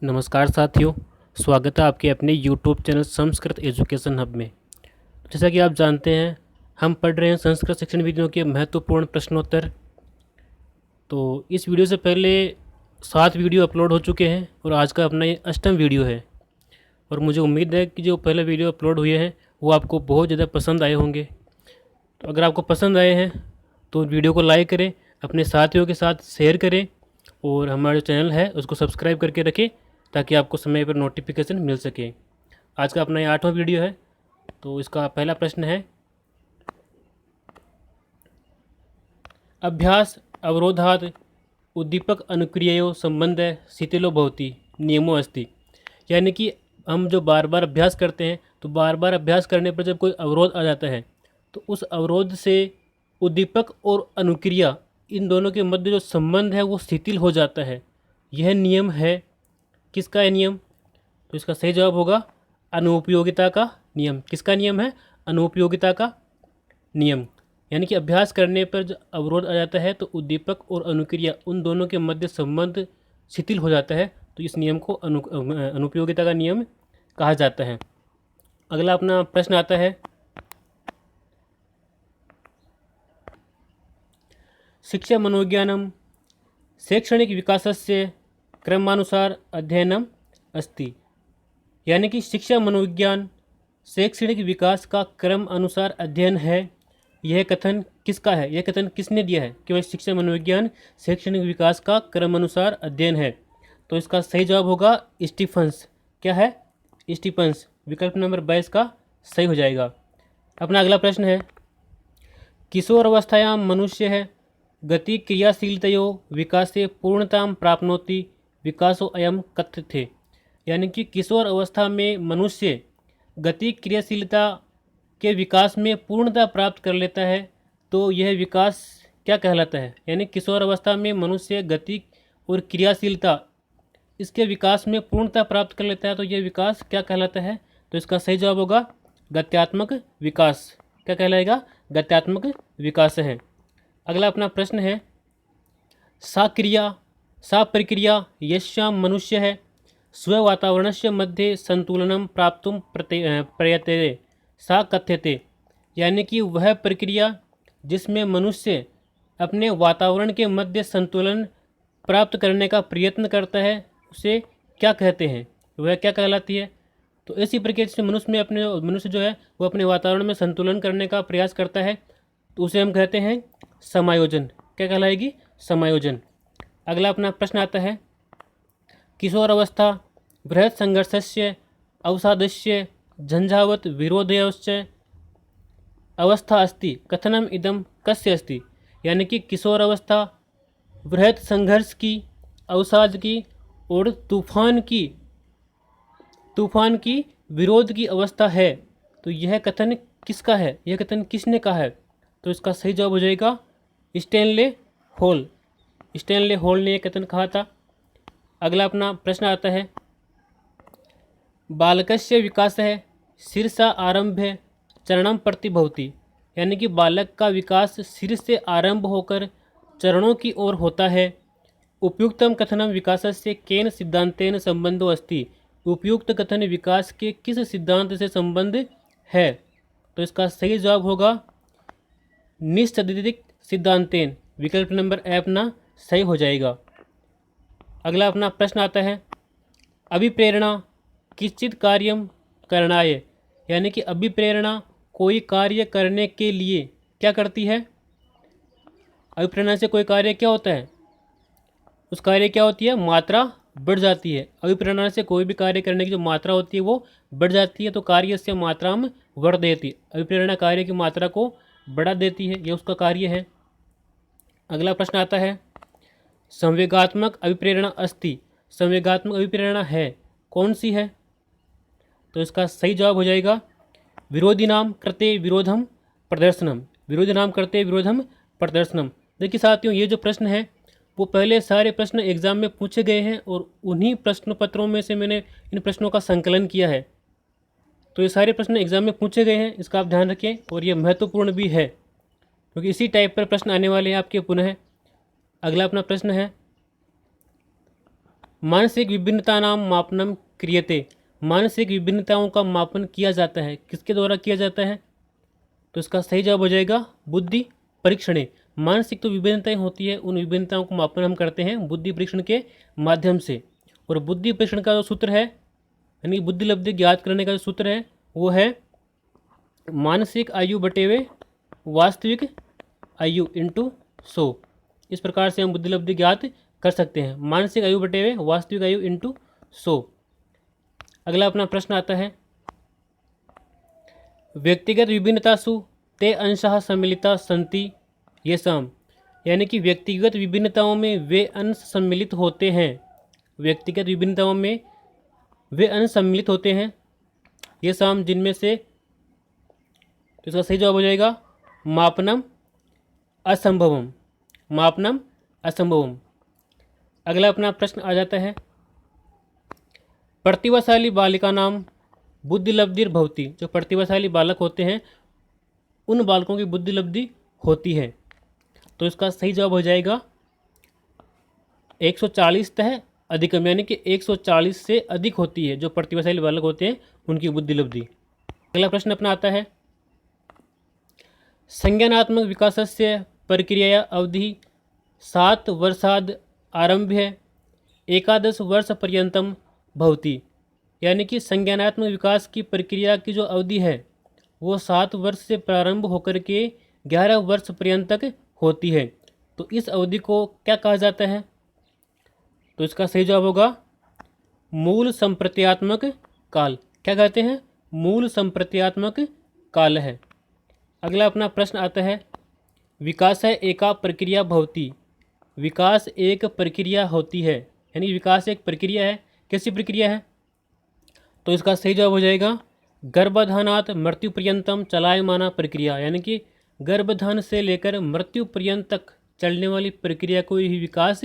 नमस्कार साथियों, स्वागत है आपके अपने YouTube channel Sanskrit education hub में। जैसा कि आप जानते हैं, हम पढ़ रहे हैं संस्कृत शिक्षण विधियों के महत्वपूर्ण प्रश्नोत्तर। तो इस वीडियो से पहले 7 वीडियो अपलोड हो चुके हैं और आज का अपना ये 8वां वीडियो है। और मुझे उम्मीद है कि जो पहले वीडियो अपलोड हुए हैं वो आपको बहुत ज़्यादा पसंद आए होंगे। तो अगर आपको पसंद आए हैं तो वीडियो को लाइक करें, अपने साथियों के साथ शेयर करें और हमारा जो चैनल है उसको सब्सक्राइब करके रखें ताकि आपको समय पर नोटिफिकेशन मिल सके। आज का अपना ये 8वां वीडियो है। तो इसका पहला प्रश्न है, अभ्यास अवरोधात् उद्दीपक अनुक्रिययो संबंध शिथिलो भवति नियमो अस्ति। यानी कि हम जो बार बार अभ्यास करते हैं तो बार बार अभ्यास करने पर जब कोई अवरोध आ जाता है तो उस अवरोध से उद्दीपक और अनुक्रिया इन दोनों के मध्य जो संबंध है वो शिथिल हो जाता है। यह नियम है। किसका है नियम? तो इसका सही जवाब होगा अनुपयोगिता का नियम। किसका नियम है? अनुपयोगिता का नियम। यानी कि अभ्यास करने पर जब अवरोध आ जाता है तो उद्दीपक और अनुक्रिया उन दोनों के मध्य संबंध शिथिल हो जाता है, तो इस नियम को अनुपयोगिता का नियम कहा जाता है। अगला अपना प्रश्न आता है, शिक्षा मनोविज्ञानम शैक्षणिक विकासस्य क्रमानुसार अध्ययनम अस्ति। यानी कि शिक्षा मनोविज्ञान शैक्षणिक विकास का क्रम अनुसार अध्ययन है। यह कथन किसका है? यह कथन किसने दिया है कि वह शिक्षा मनोविज्ञान शैक्षणिक विकास का क्रम अनुसार अध्ययन है? तो इसका सही जवाब होगा स्टीफंस। क्या है? स्टीफंस। विकल्प नंबर 22 का सही हो जाएगा। अपना अगला प्रश्न है, किशोर अवस्थायां मनुष्य है गति क्रियाशीलतयो विकासे पूर्णतां प्राप्नोति विकासो अयम कथ्यते। यानी कि किशोर अवस्था में मनुष्य गति क्रियाशीलता के विकास में पूर्णता प्राप्त कर लेता है, तो यह विकास क्या कहलाता है? यानी किशोर अवस्था में मनुष्य गति और क्रियाशीलता इसके विकास में पूर्णता प्राप्त कर लेता है, तो यह विकास क्या कहलाता है? तो इसका सही जवाब होगा गत्यात्मक विकास। क्या कहलाएगा? गत्यात्मक विकास है। अगला अपना प्रश्न है, सा प्रक्रिया यस्यां मनुष्य है स्ववातावरणस्य मध्ये संतुलनं प्राप्तुं प्रयते सा कथ्यते। यानी कि वह प्रक्रिया जिसमें मनुष्य अपने वातावरण के मध्य संतुलन प्राप्त करने का प्रयत्न करता है उसे क्या कहते हैं? वह क्या कहलाती है? तो ऐसी प्रक्रिया से मनुष्य जो है वो अपने वातावरण में संतुलन करने का प्रयास करता है, तो उसे हम कहते हैं समायोजन। क्या कहलाएगी? समायोजन। अगला अपना प्रश्न आता है, किशोर अवस्था बृहत् संघर्षस्य अवसादस्य झंझावत विरोधयोश्च अवस्था अस्ति कथनम इदम कस्य अस्ति। यानी कि किशोर अवस्था बृहत् संघर्ष की, अवसाद की और तूफान की विरोध की अवस्था है, तो यह कथन किसका है? यह कथन किसने कहा है? तो इसका सही जवाब हो जाएगा स्टैनले हॉल। स्टैनले हॉल ने यह कथन कहा था। अगला अपना प्रश्न आता है, बालकस्य विकासः शीर्षा आरंभे चरणम प्रतिभवति। यानी कि बालक का विकास शीर्ष से आरंभ होकर चरणों की ओर होता है। उपयुक्तम कथनम विकासस्य केन सिद्धांतेन संबंधो अस्ति। उपयुक्त कथन विकास के किस सिद्धांत से संबंध है? तो इसका सही जवाब होगा निश्चदित सिद्धांतेन। विकल्प नंबर ए अपना सही हो जाएगा। अगला अपना प्रश्न आता है, अभिप्रेरणा किश्चित कार्यम करणाय। यानी कि अभिप्रेरणा कोई कार्य करने के लिए क्या करती है? अभिप्रेरणा से कोई कार्य क्या होता है? उस कार्य क्या होती है? मात्रा बढ़ जाती है। अभिप्रेरणा से कोई भी कार्य करने की जो मात्रा होती है वो बढ़ जाती है, तो कार्य से मात्रा में बढ़ देती है। अभिप्रेरणा कार्य की मात्रा को बढ़ा देती है, यह उसका कार्य है। अगला प्रश्न आता है, संवेगात्मक अभिप्रेरणा अस्ति। संवेगात्मक अभिप्रेरणा है, कौन सी है? तो इसका सही जवाब हो जाएगा विरोधिनाम कृते विरोधम प्रदर्शनम। विरोधिनाम कृते विरोधम प्रदर्शनम। देखिए साथियों, ये जो प्रश्न है वो पहले सारे प्रश्न एग्जाम में पूछे गए हैं और उन्हीं प्रश्न पत्रों में से मैंने इन प्रश्नों का संकलन किया है। तो ये सारे प्रश्न एग्जाम में पूछे गए हैं, इसका आप ध्यान रखें। और ये महत्वपूर्ण भी है क्योंकि इसी टाइप पर प्रश्न आने वाले हैं आपके पुनः। अगला अपना प्रश्न है, मानसिक विभिन्नतानां मापनम क्रियते। मानसिक विभिन्नताओं का मापन किया जाता है, किसके द्वारा किया जाता है? तो इसका सही जवाब हो जाएगा बुद्धि परीक्षणे। मानसिक तो विभिन्नताएं होती है, उन विभिन्नताओं को मापन हम करते हैं बुद्धि परीक्षण के माध्यम से। और बुद्धि परीक्षण का जो सूत्र है, यानी बुद्धि लब्धि ज्ञात करने का जो सूत्र है, वो है मानसिक आयु बटे हुए वास्तविक आयु इंटू 100। इस प्रकार से हम बुद्धि लब्धि ज्ञात कर सकते हैं, मानसिक आयु बटे हुए वास्तविक आयु इंटू 100। अगला अपना प्रश्न आता है, व्यक्तिगत विभिन्नतासु ते अंशः सम्मिलिता सन्ति येषाम्। यानी कि व्यक्तिगत विभिन्नताओं में वे अंश सम्मिलित होते हैं। व्यक्तिगत विभिन्नताओं में वे अंश सम्मिलित होते हैं, येषाम् जिनमें से। तो इसका सही जवाब हो जाएगा मापनम असंभवम। मापनम असंभवम। अगला अपना प्रश्न आ जाता है, प्रतिभाशाली बालिका नाम बुद्धि लब्धिर भवति। जो प्रतिभाशाली बालक होते हैं उन बालकों की बुद्धि लब्धि होती है। तो इसका सही जवाब हो जाएगा 140 तः अधिकम, यानी कि 140 से अधिक होती है जो प्रतिभाशाली बालक होते हैं उनकी बुद्धि लब्धि। अगला प्रश्न अपना आता है, संज्ञानात्मक विकासस्य प्रक्रिया अवधि 7 वर्षाद आरभ्य 11 वर्षपर्यंतम भवति। यानी कि संज्ञानात्मक विकास की प्रक्रिया की जो अवधि है वो 7 वर्ष से प्रारंभ होकर के 11 वर्ष पर्यंत तक होती है। तो इस अवधि को क्या कहा जाता है? तो इसका सही जवाब होगा मूल संप्रत्यात्मक काल। क्या कहते हैं? मूल संप्रत्यात्मक काल है। अगला अपना प्रश्न आता है, विकास है एका प्रक्रिया भवति। विकास एक प्रक्रिया होती है, यानी विकास एक प्रक्रिया है। कैसी प्रक्रिया है? तो इसका सही जवाब हो जाएगा गर्भधानात मृत्यु पर्यंतम चलायमाना प्रक्रिया। यानी कि गर्भधान से लेकर मृत्यु पर्यंत तक चलने वाली प्रक्रिया को ही विकास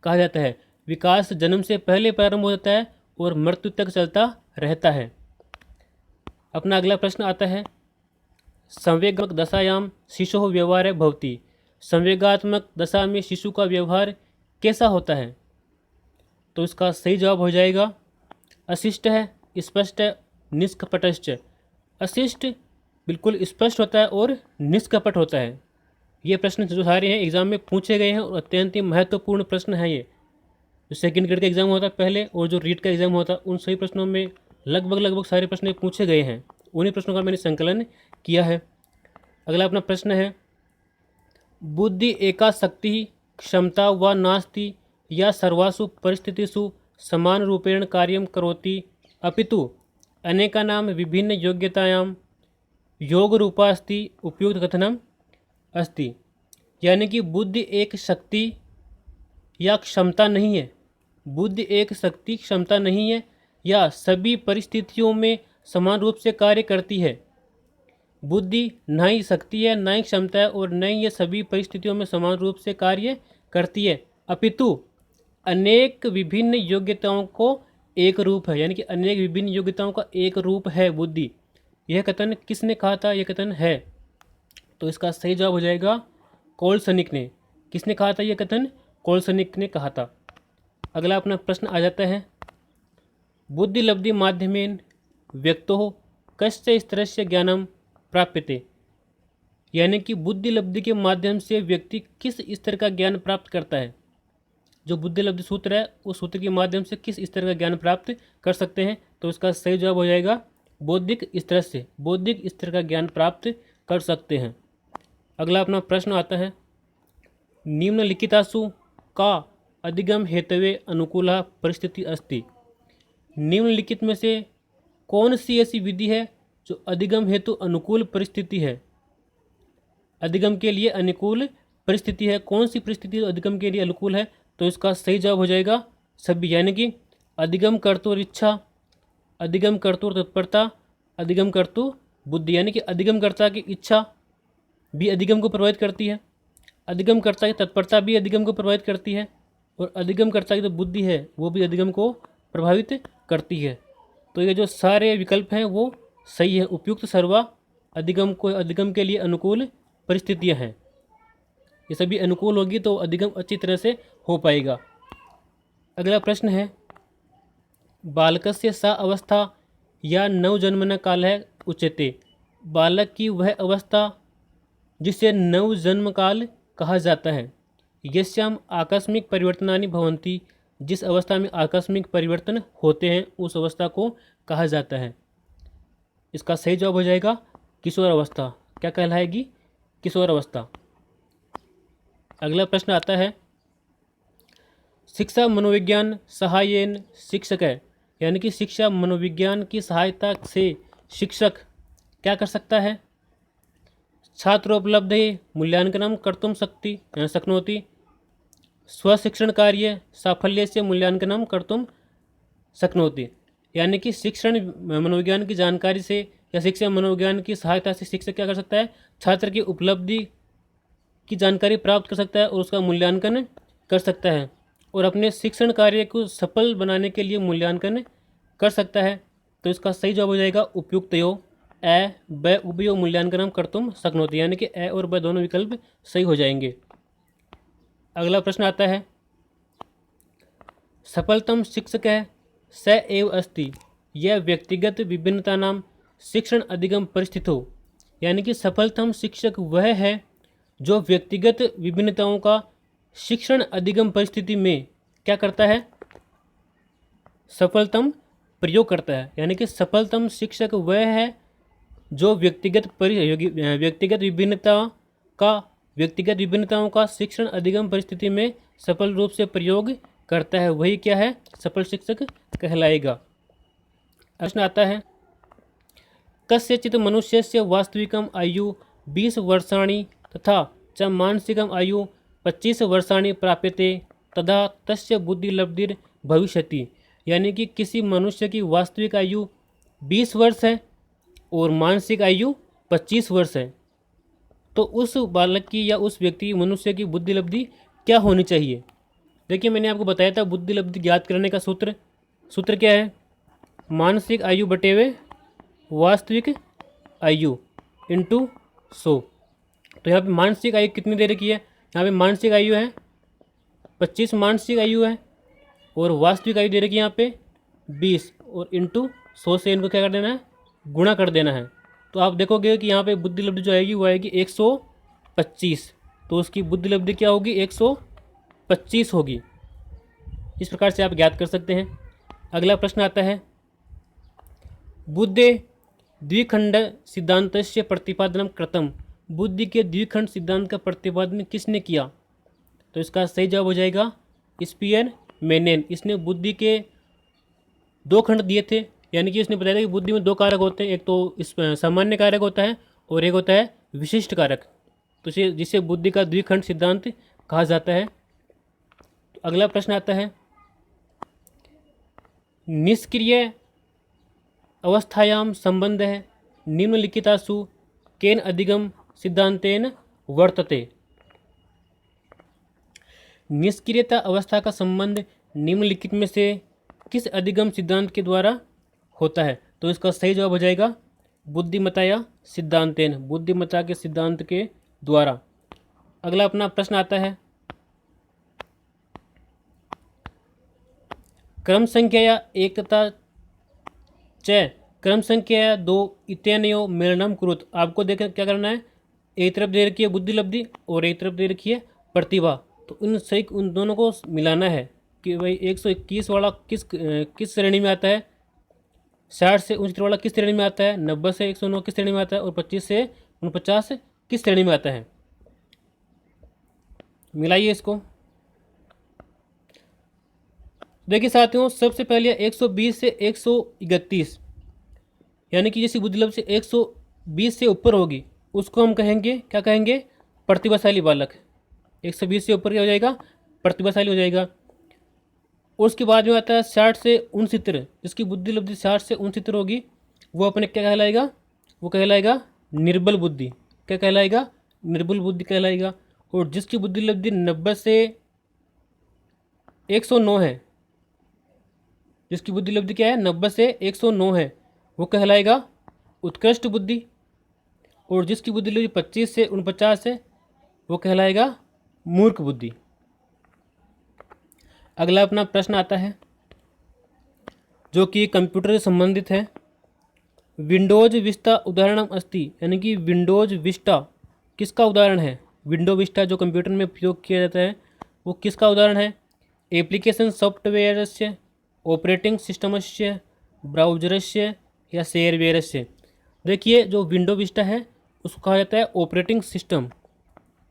कहा जाता है। विकास जन्म से पहले प्रारंभ हो जाता है और मृत्यु तक चलता रहता है। अपना अगला प्रश्न आता है, संवेगात्मक दशायाम शिशु व्यवहार भवति। संवेगात्मक दशा में शिशु का व्यवहार कैसा होता है? तो इसका सही जवाब हो जाएगा अशिष्ट है, स्पष्ट है, निष्कपटश्च। अशिष्ट बिल्कुल स्पष्ट होता है और निष्कपट होता है। ये प्रश्न जो सारे हैं एग्जाम में पूछे गए हैं और अत्यंत ही महत्वपूर्ण प्रश्न है। ये जो सेकंड ग्रेड का एग्जाम होता है पहले और जो रीट का एग्जाम होता है उन सभी प्रश्नों में लगभग सारे प्रश्न पूछे गए हैं। उन्हीं प्रश्नों का मैंने संकलन किया है। अगला अपना प्रश्न है, बुद्धि एका शक्ति क्षमता व नास्ति या सर्वासु परिस्थितिषु समान रूपेण कार्यं करोति अपितु अनेकानां विभिन्न योग्यतायां योग रूपा अस्ति उपयुक्त कथनम अस्ति। यानी कि बुद्धि एक शक्ति या क्षमता नहीं है। बुद्धि एक शक्ति क्षमता नहीं है या सभी परिस्थितियों में समान रूप से कार्य करती है। बुद्धि न ही शक्ति है, न ही क्षमता है और न ही ये सभी परिस्थितियों में समान रूप से कार्य करती है, अपितु अनेक विभिन्न योग्यताओं को एक रूप है। यानी कि अनेक विभिन्न योग्यताओं का एक रूप है बुद्धि। यह कथन किसने कहा था? यह कथन है। तो इसका सही जवाब हो जाएगा कोलसनिक ने। किसने कहा था यह कथन? कोलसनिक ने कहा था। अगला अपना प्रश्न आ जाता है, बुद्धि लब्धि माध्यमेन व्यक्तो कस्य स्तरस्य ज्ञानम प्राप्यते। यानी कि बुद्धि लब्धि के माध्यम से व्यक्ति किस स्तर का ज्ञान प्राप्त करता है। जो बुद्धि लब्धि सूत्र है उस सूत्र के माध्यम से किस स्तर का ज्ञान प्राप्त कर सकते हैं। तो इसका सही जवाब हो जाएगा बौद्धिक स्तर से। बौद्धिक स्तर का ज्ञान प्राप्त कर सकते हैं। अगला अपना प्रश्न आता है, निम्नलिखितासु का अधिगम हेतवे अनुकूला परिस्थिति अस्ति। निम्नलिखित में से कौन सी ऐसी विधि है जो अधिगम हेतु अनुकूल परिस्थिति है? अधिगम के लिए अनुकूल परिस्थिति है। कौन सी परिस्थिति अधिगम के लिए अनुकूल है? तो इसका सही जवाब हो जाएगा सभी। यानी कि अधिगम कर्तुर इच्छा, अधिगम कर्तुर तत्परता, अधिगम कर्तु बुद्धि। यानी कि अधिगमकर्ता की इच्छा भी अधिगम को प्रभावित करती है, अधिगमकर्ता की तत्परता भी अधिगम को प्रभावित करती है और अधिगमकर्ता की जो बुद्धि है वो भी अधिगम को प्रभावित करती है। तो ये जो सारे विकल्प हैं वो सही है। उपयुक्त सर्वा अधिगम के लिए अनुकूल परिस्थितियां हैं। ये सभी अनुकूल होगी तो अधिगम अच्छी तरह से हो पाएगा। अगला प्रश्न है, बालकस्य सा अवस्था या नवजन्मन कालः उच्यते। बालक की वह अवस्था जिसे नवजन्म काल कहा जाता है। यस्याम आकस्मिक परिवर्तनानि भवन्ति, जिस अवस्था में आकस्मिक परिवर्तन होते हैं उस अवस्था को कहा जाता है। इसका सही जवाब हो जाएगा किशोर अवस्था। क्या कहलाएगी? किशोर अवस्था। अगला प्रश्न आता है, शिक्षा मनोविज्ञान सहायेन शिक्षक है, यानी कि शिक्षा मनोविज्ञान की सहायता से शिक्षक क्या कर सकता है? छात्रोपलब्धे मूल्यांकनं कर्तुं शक्नोति, स्वशिक्षण कार्य साफल्य से मूल्यांकनं कर्तुं शक्नोति। यानी कि शिक्षण मनोविज्ञान की जानकारी से या शिक्षा मनोविज्ञान की सहायता से शिक्षक क्या कर सकता है? छात्र की उपलब्धि की जानकारी प्राप्त कर सकता है और उसका मूल्यांकन कर सकता है और अपने शिक्षण कार्य को सफल बनाने के लिए मूल्यांकन कर सकता है। तो इसका सही जवाब हो जाएगा उपयुक्तयो ए ब उभयो मूल्यांकनम कर्तुम शक्नोति, यानी कि ए और ब दोनों विकल्प सही हो जाएंगे। अगला प्रश्न आता है, सफलतम शिक्षक है स एव अस्ति, यह व्यक्तिगत विभिन्नतानां शिक्षण अधिगम परिस्थितौ, यानी कि सफलतम शिक्षक वह है जो व्यक्तिगत विभिन्नताओं का शिक्षण अधिगम परिस्थिति में क्या करता है? सफलतम प्रयोग करता है। यानी कि सफलतम शिक्षक वह है जो व्यक्तिगत विभिन्नताओं का शिक्षण अधिगम परिस्थिति में सफल रूप से प्रयोग करता है, वही क्या है? सफल शिक्षक कहलाएगा। प्रश्न आता है, कस्यचित् मनुष्यस्य वास्तविकम् आयु 20 वर्षाणि तथा च मानसिकम् आयु 25 वर्षाणि प्राप्यते तदा तस्य बुद्धिलब्धिर् भविष्यति, यानी कि किसी मनुष्य की वास्तविक आयु 20 वर्ष है और मानसिक आयु 25 वर्ष है, तो उस बालक की या उस व्यक्ति मनुष्य की बुद्धिलब्धि क्या होनी चाहिए? देखिए, मैंने आपको बताया था बुद्धिलब्धि ज्ञात करने का सूत्र क्या है? मानसिक आयु बटे हुए वास्तविक आयु इंटू 100। तो यहाँ पे मानसिक आयु कितनी दे रखी है? यहाँ पे मानसिक आयु है 25 मानसिक आयु है और वास्तविक आयु दे रखी है यहाँ पे 20 और इंटू 100 से इनको क्या कर देना है? गुणा कर देना है। तो आप देखोगे कि यहाँ पे बुद्धिलब्धि जो आएगी वो आएगी 125, तो उसकी बुद्धिलब्धि क्या होगी? 125 होगी। इस प्रकार से आप ज्ञात कर सकते हैं। अगला प्रश्न आता है, बुद्धे द्विखंड सिद्धांतस्य प्रतिपादनम कृतम, बुद्धि के द्विखंड सिद्धांत का प्रतिपादन किसने किया? तो इसका सही जवाब हो जाएगा स्पियरमैन। इसने बुद्धि के 2 खंड दिए थे, यानी कि इसने बताया था कि बुद्धि में 2 कारक होते हैं, एक तो इस सामान्य कारक होता है और एक होता है विशिष्ट कारक, तो जिसे बुद्धि का द्विखंड सिद्धांत कहा जाता है। तो अगला प्रश्न आता है, निष्क्रिय अवस्थायां संबंध है निम्नलिखितासु केन अधिगम सिद्धांतेन वर्तते। निष्क्रियता अवस्था का संबंध निम्नलिखित में से किस अधिगम सिद्धांत के द्वारा होता है? तो इसका सही जवाब हो जाएगा बुद्धिमत्ताया सिद्धांतेन, बुद्धिमत्ता के सिद्धांत के द्वारा। अगला अपना प्रश्न आता है, क्रम संख्या 1 तथा च क्रम संख्या 2 इत्यनयो मेलनम कुरुत। आपको देख क्या करना है? एक तरफ दे रखी है बुद्धिलब्धि और एक तरफ दे रखी है प्रतिभा, तो उन दोनों को मिलाना है कि भाई 121 वाला किस श्रेणी में आता है, 60 से 69 वाला किस श्रेणी में आता है, 90 से 109 किस श्रेणी में आता है और 25 से 49 किस श्रेणी में आता है। मिलाइए इसको। देखिए साथियों, सबसे पहले 120 से 131, यानी कि जैसी बुद्धिलब्धि से 120 से ऊपर होगी उसको हम कहेंगे, क्या कहेंगे? प्रतिभाशाली बालक। 120 से ऊपर क्या हो जाएगा? प्रतिभाशाली हो जाएगा। और उसके बाद में आता है 60 से 69, जिसकी बुद्धिलब्धि 60 से 69 होगी वो अपने क्या कहलाएगा? वो कहलाएगा निर्बल बुद्धि। क्या कहलाएगा? निर्बल बुद्धि कहलाएगा। और जिसकी बुद्धिलब्धि 90 से 109 है, जिसकी बुद्धिलब्धि क्या है? 90 से 109 है, वो कहलाएगा उत्कृष्ट बुद्धि। और जिसकी बुद्धिलब्धि 25 से 49 है वो कहलाएगा मूर्ख बुद्धि। अगला अपना प्रश्न आता है, जो कि कंप्यूटर से संबंधित है। विंडोज विस्टा उदाहरणम अस्ति, यानी कि विंडोज विस्टा किसका उदाहरण है? विंडो विस्टा जो कंप्यूटर में उपयोग किया जाता है वो किसका उदाहरण है? एप्लीकेशन सॉफ्टवेयरस्य, ऑपरेटिंग सिस्टमस्य, ब्राउजरस्य या शेयरवेयरस्य। देखिए जो विंडो विस्टा है उसको कहा जाता है ऑपरेटिंग सिस्टम।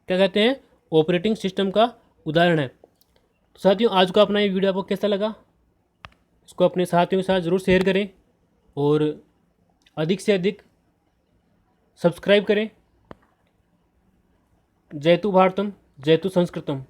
क्या कहते हैं? ऑपरेटिंग सिस्टम का उदाहरण है। तो साथियों आज का अपना ये वीडियो आपको कैसा लगा? इसको अपने साथियों के साथ ज़रूर शेयर करें और अधिक से अधिक सब्सक्राइब करें। जयतु भारतम, जयतु संस्कृतम।